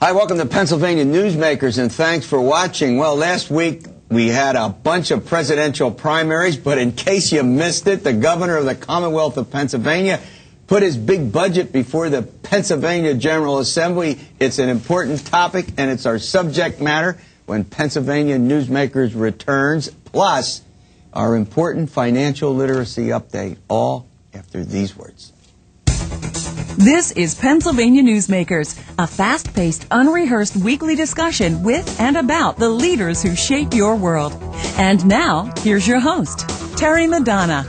Hi, welcome to Pennsylvania Newsmakers, and thanks for watching. Well, last week we had a bunch of presidential primaries, but in case you missed it, the governor of the Commonwealth of Pennsylvania put his big budget before the Pennsylvania General Assembly. It's an important topic, and it's our subject matter when Pennsylvania Newsmakers returns, plus our important financial literacy update, all after these words. This is Pennsylvania Newsmakers, a fast-paced, unrehearsed weekly discussion with and about the leaders who shape your world. And now, here's your host, Terry Madonna.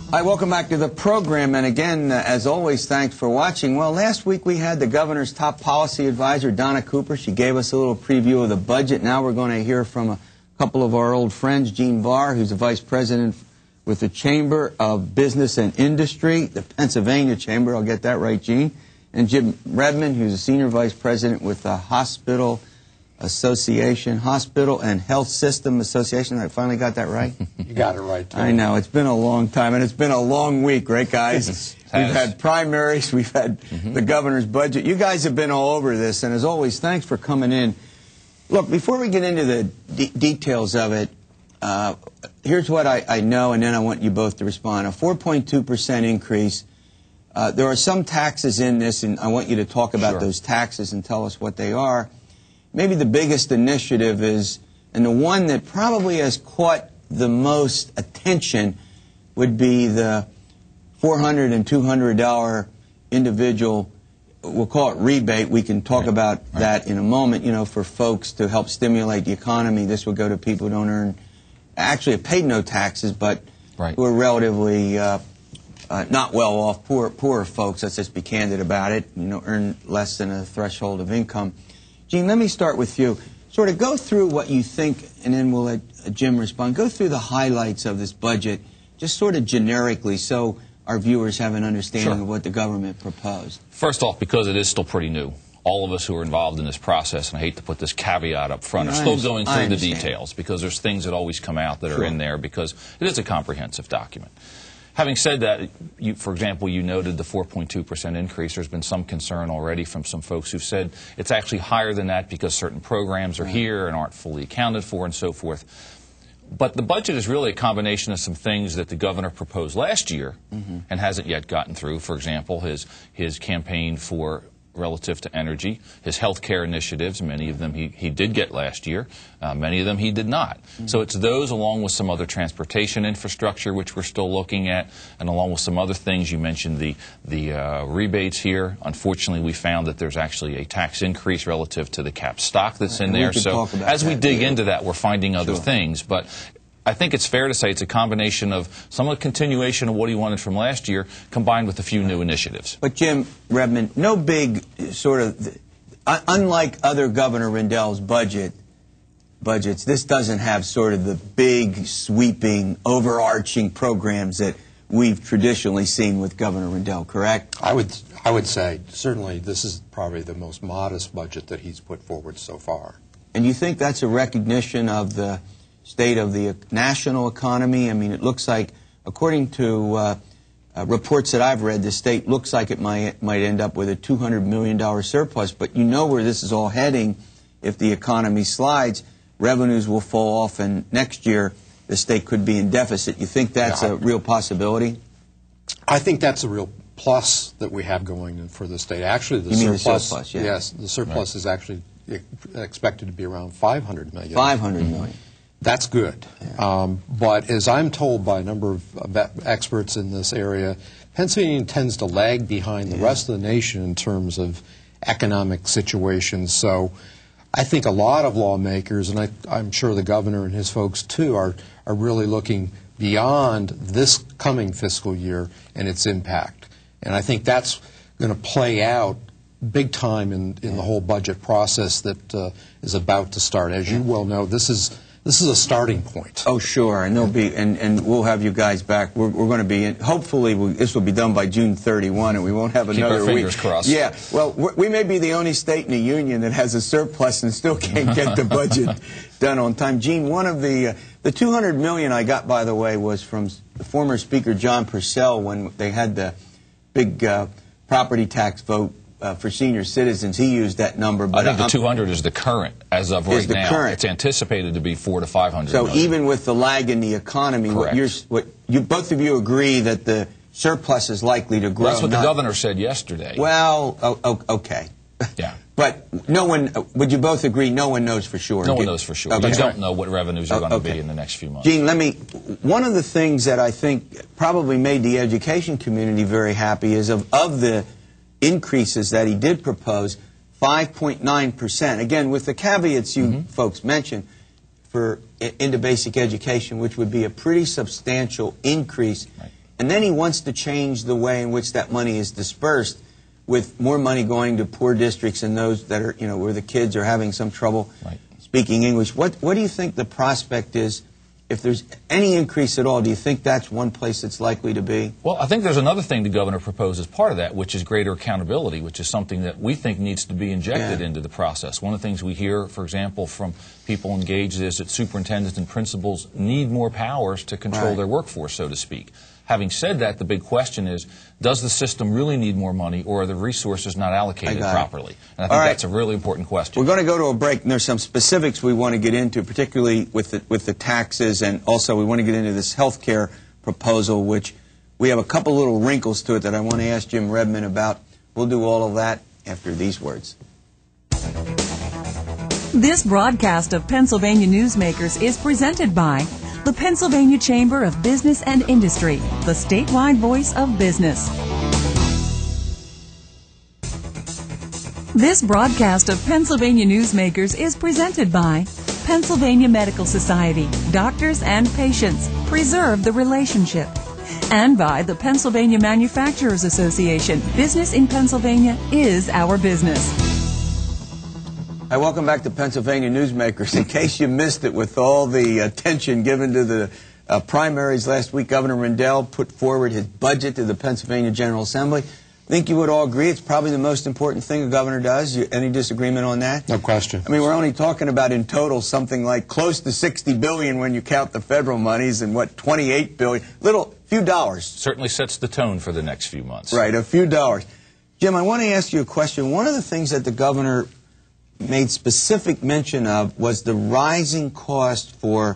Hi, welcome back to the program. And again, as always, thanks for watching. Well, last week we had the governor's top policy advisor, Donna Cooper. She gave us a little preview of the budget. Now we're going to hear from a couple of our old friends, Gene Barr, who's the vice president with the Chamber of Business and Industry, the Pennsylvania Chamber, I'll get that right, Gene, and Jim Redmond, who's a senior vice president with the Hospital Association, Hospital and Healthsystem Association. I finally got that right? You got it right, too. I know. It's been a long time, and it's been a long week, right, guys? We've had primaries. We've had the governor's budget. You guys have been all over this, and as always, thanks for coming in. Look, before we get into the details of it, here's what I know, and then I want you both to respond. A 4.2% increase. There are some taxes in this, and I want you to talk about those taxes and tell us what they are. Maybe the biggest initiative is, and the one that probably has caught the most attention, would be the $400 and $200 individual, we'll call it rebate. We can talk about that in a moment, you know, for folks to help stimulate the economy. This would go to people who don't earn, actually have paid no taxes, but who are relatively not well off, poorer folks. Let's just be candid about it. You know, earn less than a threshold of income. Gene, let me start with you. Sort of go through what you think, and then we'll let Jim respond. Go through the highlights of this budget, just sort of generically, so our viewers have an understanding of what the government proposed. First off, because it is still pretty new, all of us who are involved in this process, and I hate to put this caveat up front, are still going through the details, because there's things that always come out that are in there, because it is a comprehensive document. Having said that, for example, you noted the 4.2% increase. There's been some concern already from some folks who've said it's actually higher than that because certain programs are here and aren't fully accounted for and so forth. But the budget is really a combination of some things that the governor proposed last year and hasn't yet gotten through. For example, his campaign for relative to energy, his health care initiatives, many of them he did get last year, many of them he did not. So it's those, along with some other transportation infrastructure, which we're still looking at, and along with some other things. You mentioned the rebates here. Unfortunately, we found that there's actually a tax increase relative to the cap stock that's in there. So as we dig into that, we're finding other things. But I think it's fair to say it's a combination of some of the continuation of what he wanted from last year combined with a few new initiatives. But Jim Redmond, no big sort of, unlike other Governor Rendell's budgets, this doesn't have sort of the big, sweeping, overarching programs that we've traditionally seen with Governor Rendell, correct? I would say certainly this is probably the most modest budget that he's put forward so far. And you think that's a recognition of the state of the national economy? I mean, it looks like, according to reports that I've read, the state looks like it might end up with a $200 million surplus. But you know where this is all heading. If the economy slides, revenues will fall off, and next year the state could be in deficit. You think that's a real possibility? I think that's a real plus that we have going for the state. Actually, the surplus, yes, the surplus is actually expected to be around $500 million. $500 million. That's good. But as I'm told by a number of experts in this area, Pennsylvania tends to lag behind the rest of the nation in terms of economic situations. So I think a lot of lawmakers, and I'm sure the governor and his folks too, are really looking beyond this coming fiscal year and its impact. And I think that's going to play out big time in the whole budget process that is about to start. As you well know, this is a starting point. Oh, sure, and there'll be, and we'll have you guys back. We're going to be in, hopefully this will be done by June 31, and we won't have another week. Keep our fingers crossed. Yeah, well, we may be the only state in the union that has a surplus and still can't get the budget done on time. Gene, one of the $200 million I got, by the way, was from the former Speaker John Purcell when they had the big property tax vote for senior citizens, he used that number. But I think the 200 is the current, as of right now. Current. It's anticipated to be 400 to 500 So million. even with the lag in the economy, both of you agree that the surplus is likely to grow. That's what the governor said yesterday. Well, okay. Yeah. But no one, would you both agree no one knows for sure? No one knows for sure. Okay. You don't know what revenues are going to be in the next few months. Gene, one of the things that I think probably made the education community very happy is of the increases that he did propose, 5.9%. Again, with the caveats you folks mentioned into basic education, which would be a pretty substantial increase. Right. And then he wants to change the way in which that money is dispersed, with more money going to poor districts and those that are, where the kids are having some trouble speaking English. What do you think the prospect is? If there's any increase at all, do you think that's one place it's likely to be? Well, I think there's another thing the governor proposed as part of that, which is greater accountability, which is something that we think needs to be injected into the process. One of the things we hear, for example, from people engaged is that superintendents and principals need more powers to control their workforce, so to speak. Having said that, the big question is, does the system really need more money, or are the resources not allocated properly? And I think that's a really important question. We're going to go to a break, and there's some specifics we want to get into, particularly with the taxes, and also we want to get into this health care proposal, which we have a couple little wrinkles to it that I want to ask Jim Redmond about. We'll do all of that after these words. This broadcast of Pennsylvania Newsmakers is presented by the Pennsylvania Chamber of Business and Industry, the statewide voice of business. This broadcast of Pennsylvania Newsmakers is presented by Pennsylvania Medical Society. Doctors and patients, preserve the relationship. And by the Pennsylvania Manufacturers Association. Business in Pennsylvania is our business. Hi, welcome back to Pennsylvania Newsmakers. In case you missed it, with all the attention given to the primaries last week, Governor Rendell put forward his budget to the Pennsylvania General Assembly. I think you would all agree it's probably the most important thing a governor does. Any disagreement on that? No question. I mean, we're only talking about in total something like close to $60 billion when you count the federal monies, and $28 billion. Few dollars. Certainly sets the tone for the next few months. Right, a few dollars. Jim, I want to ask you a question. One of the things that the governor made specific mention of was the rising cost for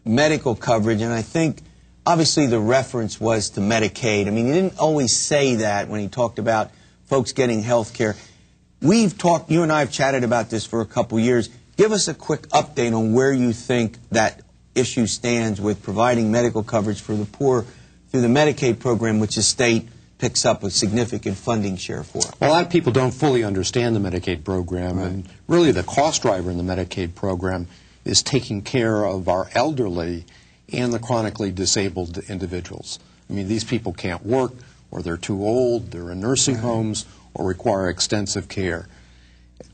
medical coverage, and I think obviously the reference was to Medicaid. I mean, he didn't always say that when he talked about folks getting health care. We've talked, you and I have chatted about this for a couple years. Give us a quick update on where you think that issue stands with providing medical coverage for the poor through the Medicaid program, which the state picks up a significant funding share for. Well, a lot of people don't fully understand the Medicaid program, and really the cost driver in the Medicaid program is taking care of our elderly and the chronically disabled individuals. I mean, these people can't work, or they're too old, they're in nursing homes, or require extensive care.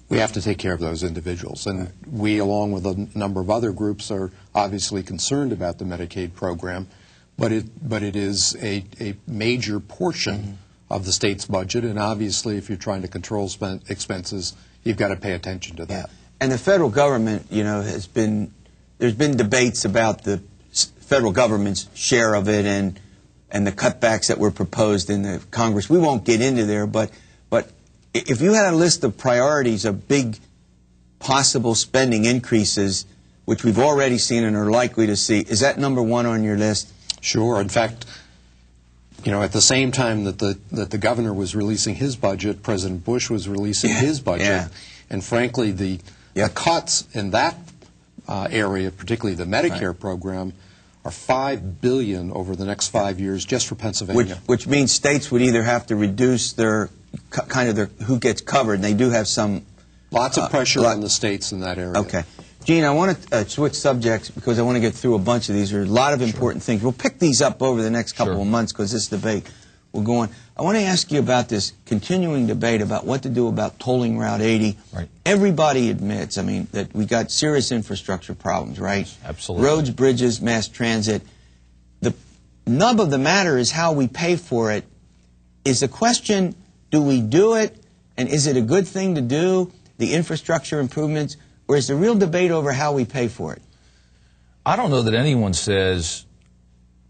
We have to take care of those individuals, and we, along with a number of other groups, are obviously concerned about the Medicaid program. But it is a major portion of the state's budget, and obviously if you're trying to control expenses, you've got to pay attention to that. And the federal government, there's been debates about the federal government's share of it and the cutbacks that were proposed in the Congress. We won't get into there, but if you had a list of priorities of big possible spending increases, which we've already seen and are likely to see, is that number one on your list? Sure. In fact, at the same time that the governor was releasing his budget, President Bush was releasing his budget. Yeah. And frankly, the cuts in that area, particularly the Medicare program, are $5 billion over the next 5 years just for Pennsylvania. Which means states would either have to reduce their who gets covered, and they do have some... Lots of pressure on the states in that area. Okay. Gene, I want to switch subjects because I want to get through a bunch of these. There are a lot of important things. We'll pick these up over the next couple of months because this debate will go on. I want to ask you about this continuing debate about what to do about tolling Route 80. Right. Everybody admits, that we got serious infrastructure problems, right? Absolutely. Roads, bridges, mass transit. The nub of the matter is how we pay for it. Is the question, do we do it, and is it a good thing to do, the infrastructure improvements, or is the real debate over how we pay for it? I don't know that anyone says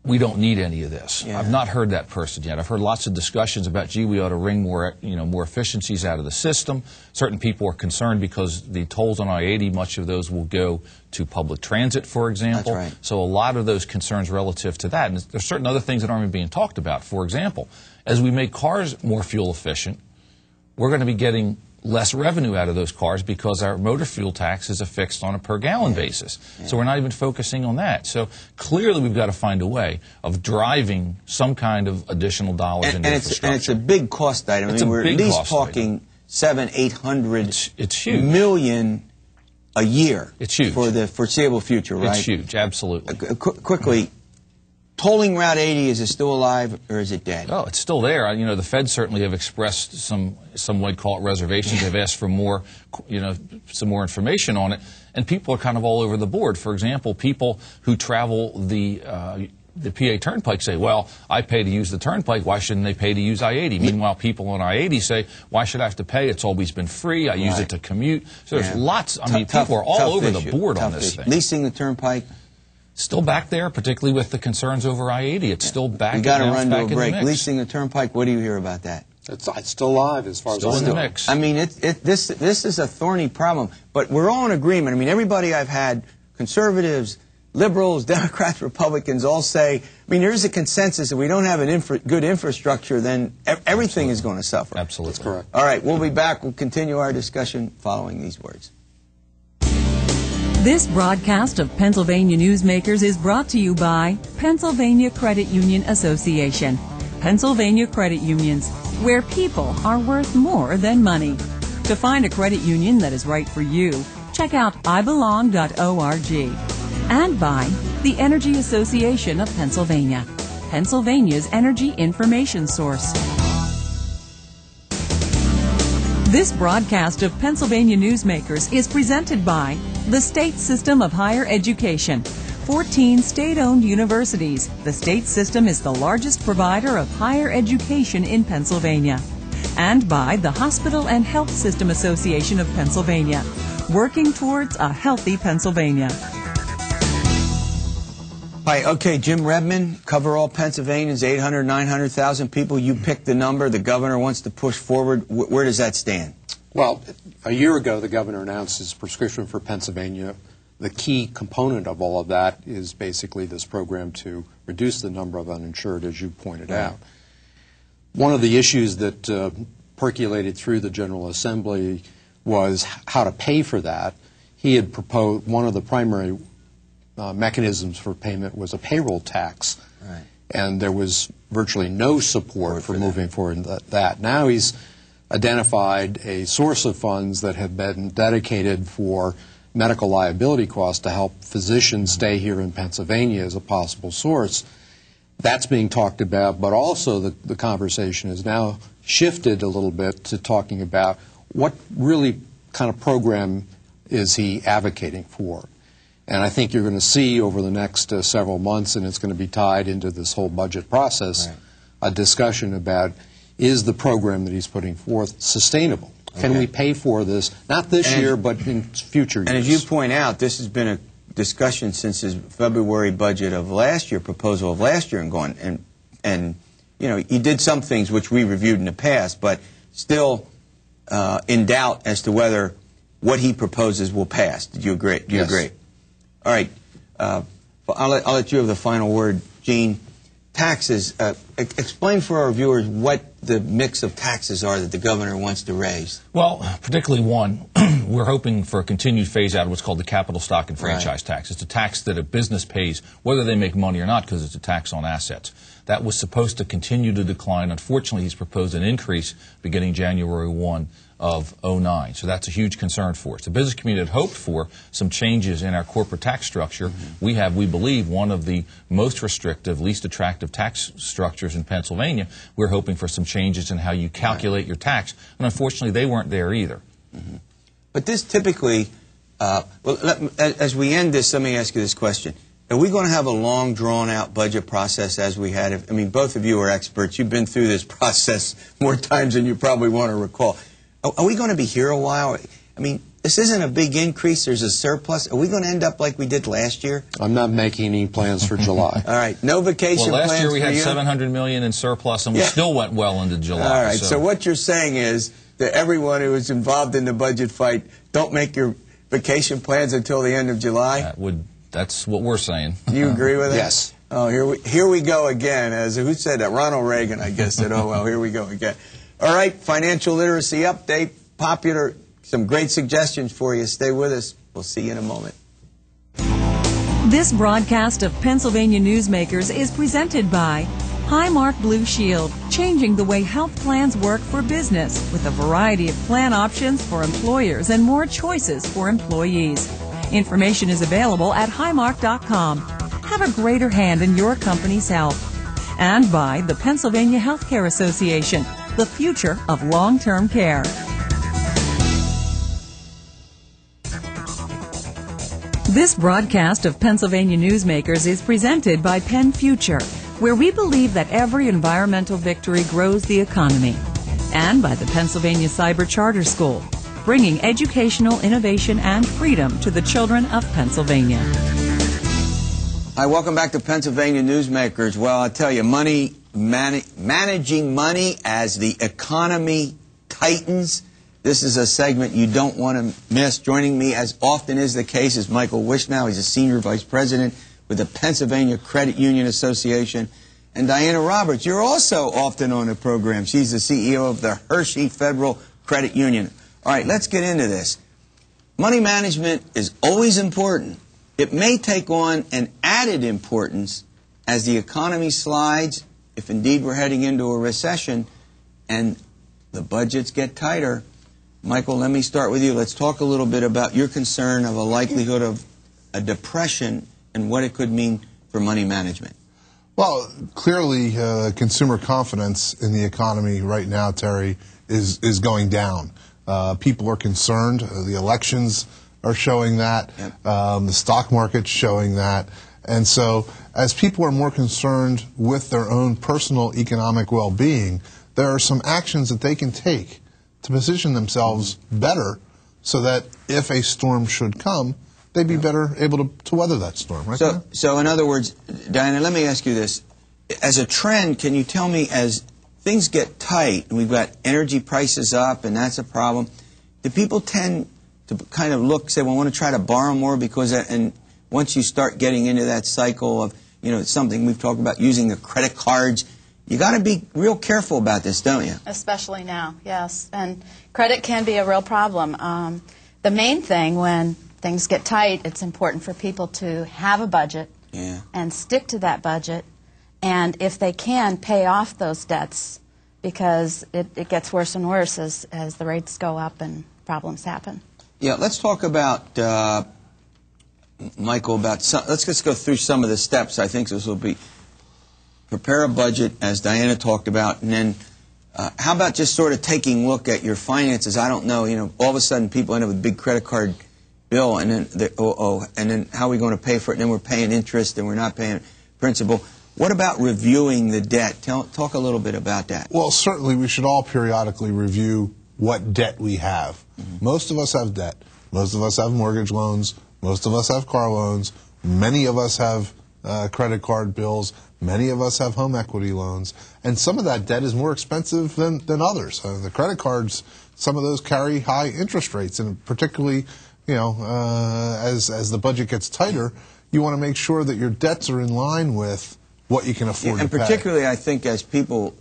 we don't need any of this. Yeah. I've not heard that person yet. I've heard lots of discussions about, gee, we ought to wring more, more efficiencies out of the system. Certain people are concerned because the tolls on I-80, much of those will go to public transit, for example. That's right. So a lot of those concerns relative to that. And there's certain other things that aren't even being talked about. For example, as we make cars more fuel efficient, we're going to be getting less revenue out of those cars because our motor fuel tax is affixed on a per gallon basis. Yeah. So we're not even focusing on that. So clearly we've got to find a way of driving some kind of additional dollars into infrastructure. And it's a big cost item. It's we're at least talking $700-800 million a year. It's huge. For the foreseeable future, right? It's huge, absolutely. Quickly, tolling Route 80, is it still alive or is it dead? Oh, it's still there. The feds certainly have expressed some would call it reservations. They've asked for more, some more information on it, and people are kind of all over the board. For example, people who travel the PA Turnpike say, well, I pay to use the Turnpike, why shouldn't they pay to use I-80? Meanwhile, people on I-80 say, why should I have to pay? It's always been free. I use it to commute. So there's lots. People are all over the board on this thing. Leasing the Turnpike? Still back there, particularly with the concerns over I-80. It's still back. We got to run to a break. Leasing the Turnpike, what do you hear about that? It's still alive as far as I know. Still in the mix. I mean, this is a thorny problem, but we're all in agreement. I mean, everybody I've had, conservatives, liberals, Democrats, Republicans, all say, there is a consensus that we don't have an good infrastructure, then everything is going to suffer. Absolutely. That's correct. All right, we'll be back. We'll continue our discussion following these words. This broadcast of Pennsylvania Newsmakers is brought to you by Pennsylvania Credit Union Association. Pennsylvania Credit Unions, where people are worth more than money. To find a credit union that is right for you, check out ibelong.org. And by the Energy Association of Pennsylvania, Pennsylvania's energy information source. This broadcast of Pennsylvania Newsmakers is presented by the State System of Higher Education. 14 state-owned universities. The state system is the largest provider of higher education in Pennsylvania. And by the Hospital and Health System Association of Pennsylvania, working towards a healthy Pennsylvania. Hi, okay, Jim Redmond, cover all Pennsylvanians, 800, 900,000 people. You picked the number. The governor wants to push forward. Where does that stand? Well, a year ago, the governor announced his prescription for Pennsylvania. The key component of all of that is basically this program to reduce the number of uninsured, as you pointed out. One of the issues that percolated through the General Assembly was how to pay for that. He had proposed one of the primary mechanisms for payment was a payroll tax, and there was virtually no support for moving forward in that. Now he's identified a source of funds that have been dedicated for medical liability costs to help physicians stay here in Pennsylvania as a possible source. That's being talked about, but also the conversation has now shifted a little bit to talking about what really kind of program is he advocating for. And I think you're going to see over the next several months, and it's going to be tied into this whole budget process, a discussion about, is the program that he's putting forth sustainable? Can we pay for this, not this year, but in future years? And as you point out, this has been a discussion since his February budget of last year, proposal of last year, and he did some things which we reviewed in the past, but still in doubt as to whether what he proposes will pass. Did you agree? Do you agree? All right. I'll let you have the final word, Gene. Taxes. Explain for our viewers what the mix of taxes are that the governor wants to raise. Well, particularly one, we're hoping for a continued phase-out of what's called the capital stock and franchise tax. It's a tax that a business pays whether they make money or not because it's a tax on assets. That was supposed to continue to decline. Unfortunately, he's proposed an increase beginning January 1 of 2009. So that's a huge concern for us. The business community had hoped for some changes in our corporate tax structure. We have, we believe, one of the most restrictive, least attractive tax structures in Pennsylvania. We're hoping for some changes in how you calculate your tax. And unfortunately, they weren't there either. But this typically, as we end this, let me ask you this question. Are we going to have a long, drawn-out budget process as we had? I mean, both of you are experts. You've been through this process more times than you probably want to recall. Are we going to be here a while? I mean, This isn't a big increase. There's a surplus. Are we going to end up like we did last year? I'm not making any plans for July. All right. No vacation plans. Well, last year we had you? $700 million in surplus, and we still went well into July. All right. So what you're saying is that everyone who is involved in the budget fight, don't make your vacation plans until the end of July? That's what we're saying. Do you agree with that? Yes. Oh, here we go again. Who said that? Ronald Reagan, I guess, said, oh, well, here we go again. All right, financial literacy update. Popular, some great suggestions for you. Stay with us. We'll see you in a moment. This broadcast of Pennsylvania Newsmakers is presented by Highmark Blue Shield, changing the way health plans work for business with a variety of plan options for employers and more choices for employees. Information is available at highmark.com. Have a greater hand in your company's health. And by the Pennsylvania Healthcare Association, the future of long-term care. This broadcast of Pennsylvania Newsmakers is presented by Penn Future, where we believe that every environmental victory grows the economy, and by the Pennsylvania Cyber Charter School, bringing educational innovation and freedom to the children of Pennsylvania. Hi, welcome back to Pennsylvania Newsmakers. Well, I tell you, managing money as the economy tightens. This is a segment you don't want to miss. Joining me, as often is the case, is Michael Wishnow. He's a Senior Vice President with the Pennsylvania Credit Union Association. And Diana Roberts, you're also often on the program. She's the CEO of the Hershey Federal Credit Union. All right, let's get into this. Money management is always important. It may take on an added importance as the economy slides, if indeed we're heading into a recession, and the budgets get tighter. Michael, let me start with you. Let's talk a little bit about your concern of a likelihood of a depression and what it could mean for money management. Well, clearly, consumer confidence in the economy right now, Terry, is going down. People are concerned. The elections are showing that. Yep. The stock market's showing that. And so, as people are more concerned with their own personal economic well-being, there are some actions that they can take to position themselves better so that if a storm should come, they'd be better able to weather that storm, right? So in other words, Diana, let me ask you this. As a trend, can you tell me, as things get tight, and we've got energy prices up, and that's a problem, do people tend to kind of look, say, well, I want to try to borrow more because, and once you start getting into that cycle of, it's something we've talked about, using the credit cards, you got to be real careful about this, don't you? Especially now, yes. And credit can be a real problem. The main thing when things get tight, it's important for people to have a budget and stick to that budget. And if they can, pay off those debts, because it gets worse and worse as the rates go up and problems happen. Yeah, let's talk about, Michael, let's just go through some of the steps. I think this will be, prepare a budget, as Diana talked about, and then how about just sort of taking a look at your finances? I don't know, all of a sudden people end up with a big credit card bill, and then, and then how are we going to pay for it? And then we're paying interest, and we're not paying principal. What about reviewing the debt? Talk a little bit about that. Well, certainly we should all periodically review what debt we have. Mm-hmm. Most of us have debt. Most of us have mortgage loans. Most of us have car loans. Many of us have credit card bills. Many of us have home equity loans. And some of that debt is more expensive than others. The credit cards, some of those carry high interest rates. And particularly, as the budget gets tighter, you want to make sure that your debts are in line with what you can afford to pay. And particularly, I think, as people,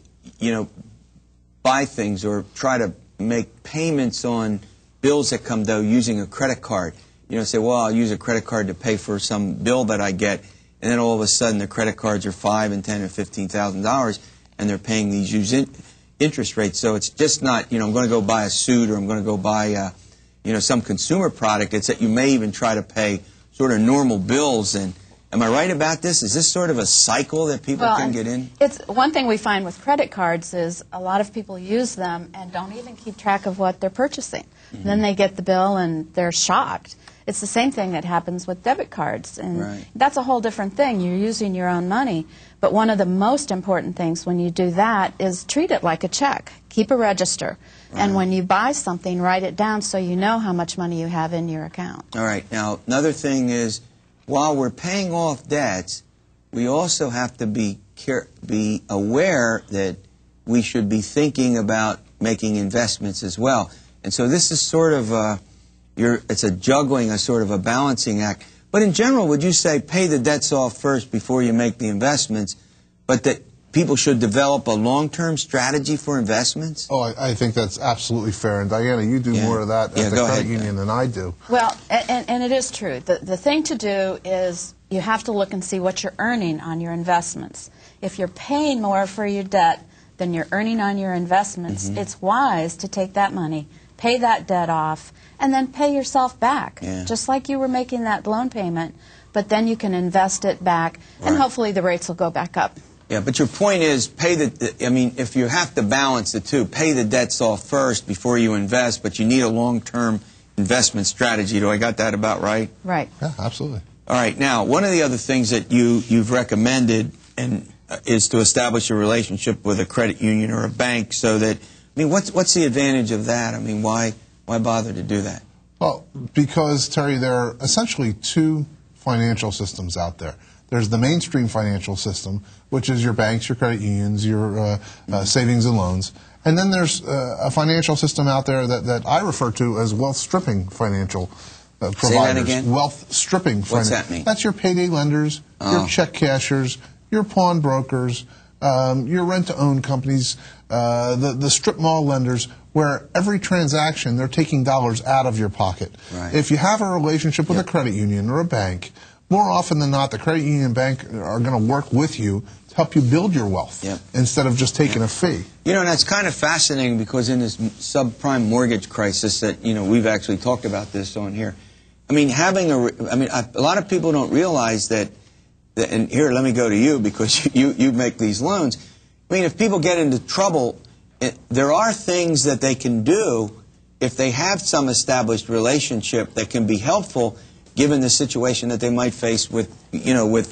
buy things or try to make payments on bills that come due using a credit card. Say, well, I'll use a credit card to pay for some bill that I get, and then all of a sudden the credit cards are $5,000 and $10,000 and $15,000, and they're paying these huge interest rates. So it's just not, I'm going to go buy a suit, or I'm going to go buy, some consumer product. It's that you may even try to pay sort of normal bills. And am I right about this? Is this sort of a cycle that people can get in? It's one thing we find with credit cards is a lot of people use them and don't even keep track of what they're purchasing. Mm-hmm. And then they get the bill and they're shocked. It's the same thing that happens with debit cards, and right. that's a whole different thing. You're using your own money. But one of the most important things when you do that is treat it like a check. Keep a register. Right. And when you buy something, write it down so you know how much money you have in your account. All right. Now, another thing is, while we're paying off debts, we also have to be aware that we should be thinking about making investments as well. And so this is sort of it's a juggling, a sort of a balancing act. But in general, would you say pay the debts off first before you make the investments, but that people should develop a long-term strategy for investments? Oh, I think that's absolutely fair. And Diana, you do more of that at the credit union than I do. Well, and it is true. The thing to do is you have to look and see what you're earning on your investments. If you're paying more for your debt than you're earning on your investments, it's wise to take that money, pay that debt off, and then pay yourself back, just like you were making that loan payment. But then you can invest it back, and hopefully the rates will go back up. Yeah, but your point is, if you have to balance the two, pay the debts off first before you invest, but you need a long-term investment strategy. Do I got that about right? Right. Yeah, absolutely. All right. Now, one of the other things that you've recommended is to establish a relationship with a credit union or a bank, so that, what's the advantage of that? Why bother to do that? Well, because, Terry, there are essentially two financial systems out there. There's the mainstream financial system, which is your banks, your credit unions, your savings and loans. And then there's a financial system out there that I refer to as wealth stripping financial providers. Say that again? Wealth stripping. What's that mean? That's your payday lenders, your check cashers, your pawn brokers, your rent-to-own companies, the strip mall lenders, where every transaction they're taking dollars out of your pocket. Right. If you have a relationship with a credit union or a bank, more often than not, the credit union and bank are going to work with you to help you build your wealth instead of just taking a fee. And that's kind of fascinating, because in this subprime mortgage crisis that, we've actually talked about this on here. Having a lot of people don't realize that, and here, let me go to you, because you make these loans. If people get into trouble, there are things that they can do if they have some established relationship that can be helpful, given the situation that they might face with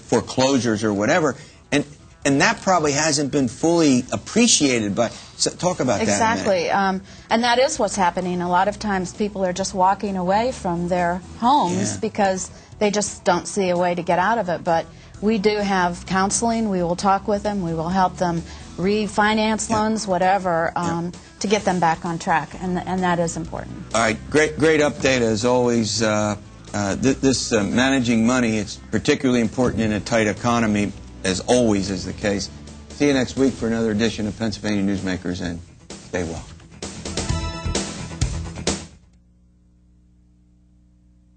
foreclosures or whatever. And that probably hasn't been fully appreciated. But talk about that. Exactly. And that is what's happening. A lot of times people are just walking away from their homes because they just don't see a way to get out of it. But we do have counseling. We will talk with them. We will help them refinance loans, whatever, to get them back on track. And that is important. All right. Great update, as always. This managing money, it's particularly important in a tight economy, as always is the case. See you next week for another edition of Pennsylvania Newsmakers, and stay well.